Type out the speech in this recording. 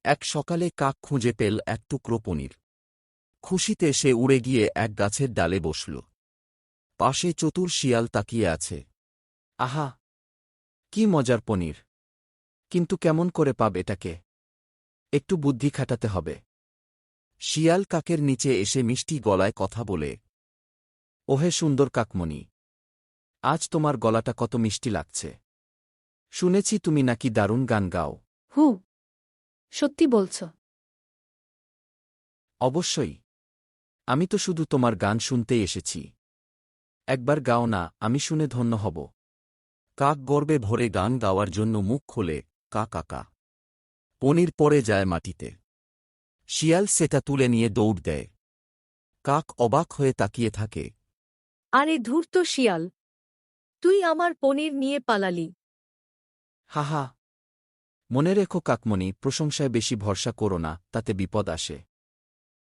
এক সকালে কাক খুঁজে পেল এক টুকরো পনির। খুশিতে সে উড়ে গিয়ে এক গাছের ডালে বসল। পাশে চতুর শিয়াল তাকিয়ে আছে। আহা, কি মজার পনির! কিন্তু কেমন করে পাব এটাকে? একটু বুদ্ধি খাটাতে হবে। শিয়াল কাকের নিচে এসে মিষ্টি গলায় কথা বলে, ওহে সুন্দর কাকমণি, আজ তোমার গলাটা কত মিষ্টি লাগছে। শুনেছি তুমি নাকি দারুণ গান গাও। হু, সত্যি বলছ? অবশ্যই। আমি তো শুধু তোমার গান শুনতেই এসেছি। একবার গাও না, আমি শুনে ধন্য হব। কাক গর্বে ভরে গান গাওয়ার জন্য মুখ খোলে, কা কা কা। পনির পড়ে যায় মাটিতে। শিয়াল সেটা তুলে নিয়ে দৌড় দেয়। কাক অবাক হয়ে তাকিয়ে থাকে। আরে ধূর্ত শিয়াল, তুই আমার পনির নিয়ে পালালি। হাহা, মনে রেখো কাকমণি, প্রশংসায় বেশি ভরসা করো না, তাতে বিপদ আসে।